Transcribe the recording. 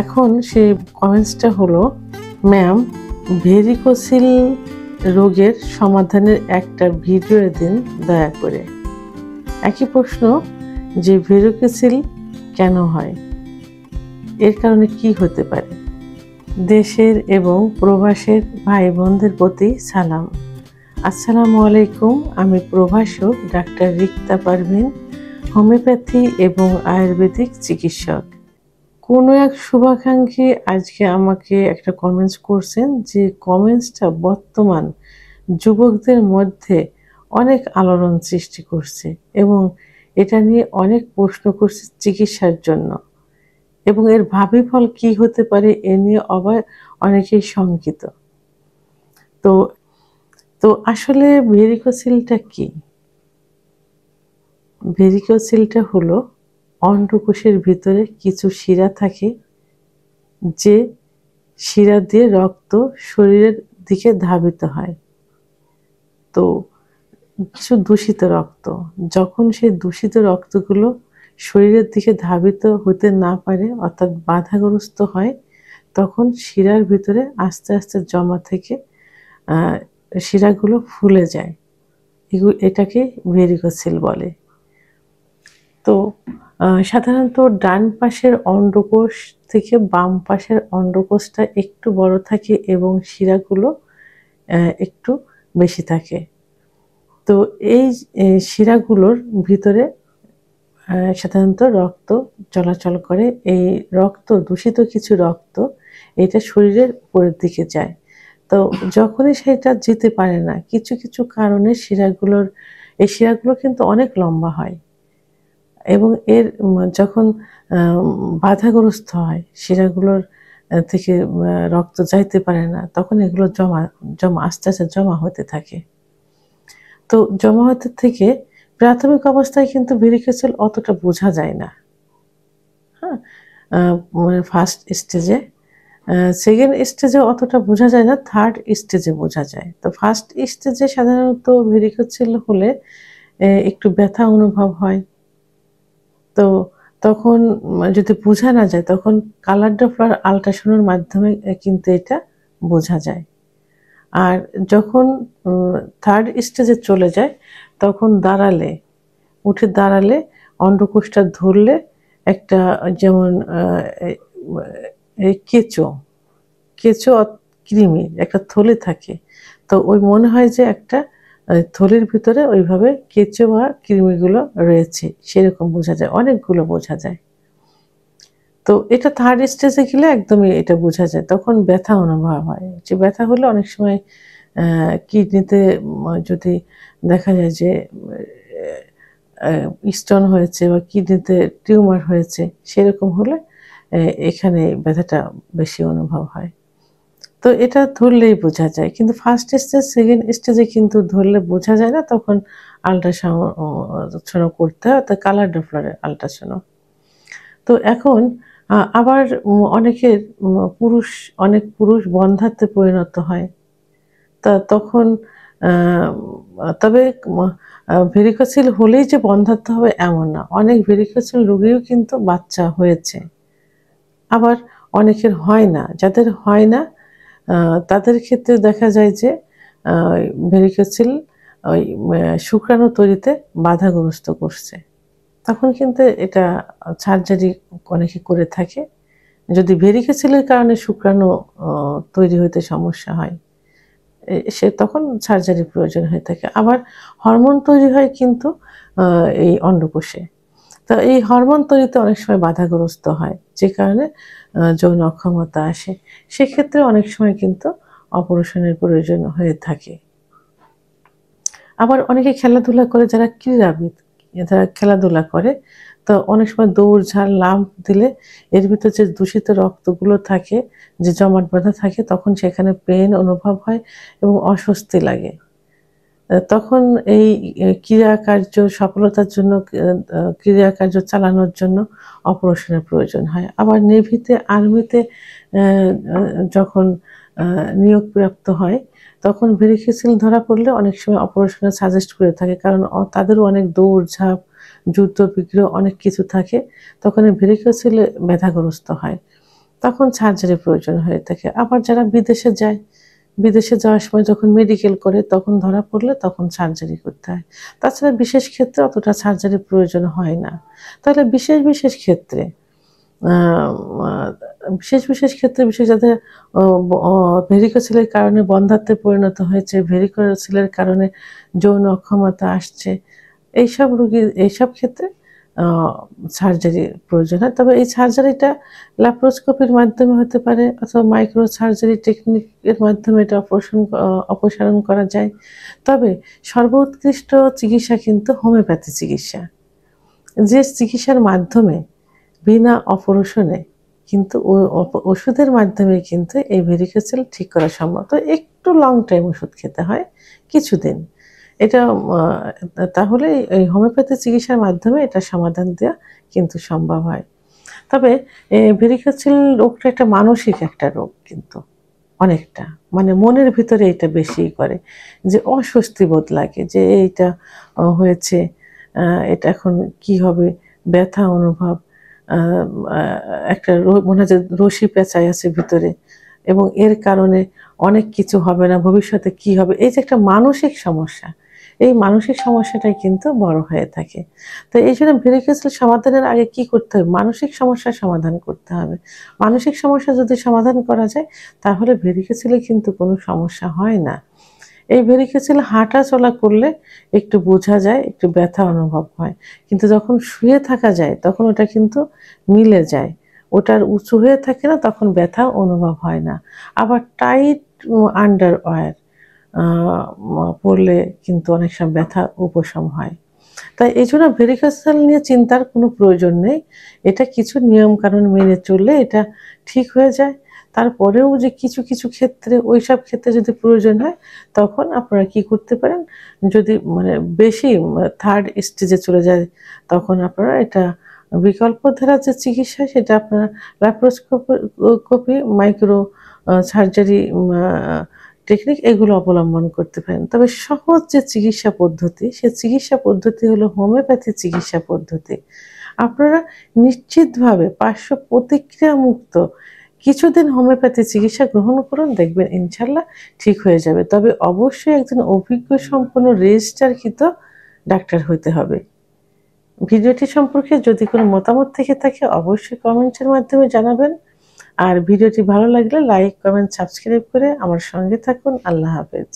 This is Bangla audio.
এখন সেই কমেন্টসটা হলো, ম্যাম ভেরিকোসিল রোগের সমাধানের একটা ভিডিও দিন দয়া করে। একই প্রশ্ন যে ভেরিকোসিল কেন হয়, এর কারণে কি হতে পারে। দেশের এবং প্রবাসের ভাই বোনদের প্রতি সালাম। আসসালামু আলাইকুম। আমি প্রভাষক ডাক্তার রিক্তা পারভিন, হোমিওপ্যাথি এবং আয়ুর্বেদিক চিকিৎসক। কোনো এক শুভাকাঙ্ক্ষী আজকে আমাকে একটা কমেন্টস করছেন, যে কমেন্টসটা বর্তমান যুবকদের মধ্যে অনেক আলোড়ন সৃষ্টি করছে এবং এটা নিয়ে অনেক প্রশ্ন করছে চিকিৎসার জন্য, এবং এর ভাবি ফল কি হতে পারে এ নিয়ে অনেকেই শঙ্কিত। তো তো আসলে ভেরিকোসিলটা কি? ভেরিকোসিলটা হলো অন্ডকোষের ভিতরে কিছু শিরা থাকে, যে শিরা দিয়ে রক্ত শরীরের দিকে ধাবিত হয়। তো কিছু দূষিত রক্ত, যখন সেই দূষিত রক্তগুলো শরীরের দিকে ধাবিত হতে না পারে, অর্থাৎ বাধাগ্রস্ত হয়, তখন শিরার ভিতরে আস্তে আস্তে জমা থেকে শিরাগুলো ফুলে যায়। এটাকে ভেরিকোসিল বলে। তো সাধারণত ডান পাশের অন্ডকোষ থেকে বাম পাশের অন্ডকোষটা একটু বড় থাকে এবং শিরাগুলো একটু বেশি থাকে। তো এই শিরাগুলোর ভিতরে সাধারণত রক্ত চলাচল করে। এই রক্ত, দূষিত কিছু রক্ত, এটা শরীরের উপরের দিকে যায়। তো যখনই সেটা যেতে পারে না, কিছু কিছু কারণে এই শিরাগুলো কিন্তু অনেক লম্বা হয়, এবং এর যখন বাধাগ্রস্ত হয়, শিরাগুলোর থেকে রক্ত যাইতে পারে না, তখন এগুলো আস্তে আস্তে জমা হতে থাকে। তো জমা হতে থেকে প্রাথমিক অবস্থায় কিন্তু ভেরিকোসিল অতটা বোঝা যায় না, হ্যাঁ, মানে ফার্স্ট স্টেজে। সেকেন্ড স্টেজে অতটা বোঝা যায় না, থার্ড স্টেজে বোঝা যায়। তো ফার্স্ট স্টেজে সাধারণত ভেরিকোসিল হলে একটু ব্যথা অনুভব হয়। তো তখন যদি বোঝা না যায়, তখন কালার ডপলার আল্ট্রাসাউন্ডের মাধ্যমে কিন্তু এটা বোঝা যায়। আর যখন থার্ড স্টেজে চলে যায়, তখন উঠে দাঁড়ালে অন্ডকোষটা ধরলে একটা, যেমন কেঁচো কৃমির একটা থলি থাকে, তো ওই মনে হয় যে একটা থলির ভিতরে ওইভাবে কেঁচো বা কৃমিগুলো রয়েছে, সেরকম বোঝা যায়, অনেকগুলো বোঝা যায়। তো এটা থার্ড স্টেজে গেলে একদমই এটা বোঝা যায়, তখন ব্যথা অনুভব হয়। যে ব্যথা হলে অনেক সময় কিডনিতে যদি দেখা যায় যে স্টোন হয়েছে বা কিডনিতে টিউমার হয়েছে, সেরকম হলে এখানে ব্যথাটা বেশি অনুভব হয়। তো এটা ধরলেই বোঝা যায়, কিন্তু ফার্স্ট স্টেজ সেকেন্ড স্টেজে কিন্তু ধরলে বোঝা যায় না, তখন আল্ট্রাসাউন্ড করতে হয়, অর্থাৎ কালার ডপলারের আল্ট্রাসাউন্ড। তো এখন আবার অনেক পুরুষ বন্ধ্যাত্বে পরিণত হয়। তখন তবে ভেরিকোসিল হলেই যে বন্ধ্যাত্ব হবে এমন না, অনেক ভেরিকোসিল রোগীও কিন্তু বাচ্চা হয়েছে, আবার অনেকের হয় না। যাদের হয় না তাদের ক্ষেত্রে দেখা যায় যে ভেরিকোসিল ওই শুক্রাণু তৈরিতে বাধাগ্রস্ত করছে, তখন কিন্তু এটা সার্জারি অনেকে করে থাকে, যদি ভেরিকোসিলের কারণে শুক্রাণু তৈরি হতে সমস্যা হয়, তখন সার্জারির প্রয়োজন হয়ে থাকে। আবার হরমোন তৈরি হয় কিন্তু এই অন্ডকোষে, তো এই হরমোন তৈরিতে অনেক সময় বাধাগ্রস্ত হয়, যে কারণে যৌন অক্ষমতা আসে। সেক্ষেত্রে অনেক সময় কিন্তু অপারেশনের প্রয়োজন হয়ে থাকে। আবার অনেকে খেলাধুলা করে, যারা ক্রীড়াবিদ, যারা খেলাধুলা করে, তো অনেক সময় দৌড়ঝাঁপ লাম্প দিলে এর ভিতর যে দূষিত রক্তগুলো থাকে, যে জমাট বাঁধা থাকে, তখন সেখানে পেইন অনুভব হয় এবং অস্বস্তি লাগে। তখন এই ক্রিয়াকার্য সফলতার জন্য, ক্রিয়াকার্য চালানোর জন্য অপারেশনের প্রয়োজন হয়। আবার নেভিতে, আর্মিতে যখন নিয়োগপ্রাপ্ত হয়, তখন ভেরিকোসিল ধরা পড়লে অনেক সময় অপারেশনের সাজেস্ট করে থাকে, কারণ তাদেরও অনেক দৌড়ঝাঁপ, যুদ্ধ বিগ্রহ অনেক কিছু থাকে, তখন ভেরিকোসিলে ব্যথাগ্রস্ত হয়। তখন সার্জারি প্রয়োজন হয়ে থাকে। আবার যারা বিদেশে যায়, বিদেশে যাওয়ার সময় যখন মেডিকেল করে তখন ধরা পড়লে তখন সার্জারি করতে হয়। তাছাড়া বিশেষ ক্ষেত্রে অতটা সার্জারির প্রয়োজন হয় না। তাহলে বিশেষ, বিশেষ ক্ষেত্রে আ আ বিশেষ ক্ষেত্রে বিশেষ যাদের অ অ ভেরিকোসিলের কারণে বন্ধ্যাত্বে পরিণত হয়েছে, ভেরিকোসিলের কারণে যৌন অক্ষমতা আসছে, এইসব ক্ষেত্রে আ সার্জারির প্রয়োজন হয়। তবে এই সার্জারিটা ল্যাপ্রোস্কোপির মাধ্যমে হতে পারে অথবা মাইক্রো সার্জারি টেকনিক এর মাধ্যমে এটা অপসারণ করা যায়। তবে সর্বোৎকৃষ্ট চিকিৎসা কিন্তু হোমিওপ্যাথি চিকিৎসা। যে চিকিৎসার মাধ্যমে বিনা অপারেশনে কিন্তু ওষুধের মাধ্যমে কিন্তু এই ভেরিকোসেল ঠিক করা সম্ভব। তো একটু লং টাইম ওষুধ খেতে হয় কিছুদিন। এটা তাহলে এই হোমিওপ্যাথি চিকিৎসার মাধ্যমে এটার সমাধান দেওয়া কিন্তু সম্ভব হয়। তবে ভেরিকোসেল রোগটা একটা মানসিক একটা রোগ কিন্তু অনেকটা। মানে মনের ভিতরে এটা বেশি করে যে অস্বস্তি বোধ লাগে যে এইটা হয়েছে, আ এটা এখন কি হবে? ব্যথা অনুভব, আ আ একটা মনে হয় যে রশি পেঁচায় আছে ভিতরে এবং এর কারণে অনেক কিছু হবে না, ভবিষ্যতে কি হবে? এই যে একটা মানসিক সমস্যা, এই মানসিক সমস্যাটাই কিন্তু বড় হয়ে থাকে। তো এইজন্য ভেরিকোসেল সমাধানের আগে কি করতে হবে? মানসিক সমস্যার সমাধান করতে হবে। মানসিক সমস্যা যদি সমাধান করা যায় তাহলে ভেরিকোসেলে কিন্তু কোনো সমস্যা হয় না। এই ভেরিকোসেল হাঁটাচলা করলে একটু বোঝা যায়, একটু ব্যথা অনুভব হয়। কিন্তু যখন শুয়ে থাকা যায় তখন ওটা কিন্তু মিলে যায়। ওটা আর উঁচু হয়ে থাকে না, তখন ব্যথা অনুভব হয় না। আবার টাইট আন্ডারওয়্যার আ পড়লে কিন্তু অনেক সময় ব্যথা উপশম হয়। তাই এজন্য ভেরিকোসেল নিয়ে চিন্তার কোনো প্রয়োজন নেই। এটা কিছু নিয়মকানুন মেনে চললে এটা ঠিক হয়ে যায়। তারপরেও যে কিছু ক্ষেত্রে ওইসব ক্ষেত্রে যদি প্রয়োজন হয়, তখন আপনারা কি করতে পারেন? যদি মানে বেশি 3rd স্টেজে চলে যায়, তখন আপনারা এটা বিকল্প ধারার যে চিকিৎসা সেটা আপনারা ল্যাপ্রোস্কোপি, মাইক্রো সার্জারি টেকনিক এগুলো অবলম্বন করতে পারেন। তবে সহজ যে চিকিৎসা পদ্ধতি, সে চিকিৎসা পদ্ধতি হলো হোমিওপ্যাথি চিকিৎসা পদ্ধতি। আপনারা নিশ্চিতভাবে পার্শ্ব প্রতিক্রিয়া মুক্ত কিছুদিন হোমিওপ্যাথি চিকিৎসা গ্রহণ করুন, দেখবেন ইনশাআল্লাহ ঠিক হয়ে যাবে। তবে অবশ্যই একজন অভিজ্ঞ সম্পন্ন রেজিস্টারকৃত ডাক্তার হইতে হবে। ভিডিওটি সম্পর্কে যদি কোনো মতামত থেকে থাকে অবশ্যই কমেন্টের মাধ্যমে জানাবেন। আর ভিডিওটি ভালো লাগলে লাইক, কমেন্ট, সাবস্ক্রাইব করে আমার সঙ্গে থাকুন। আল্লাহ হাফেজ।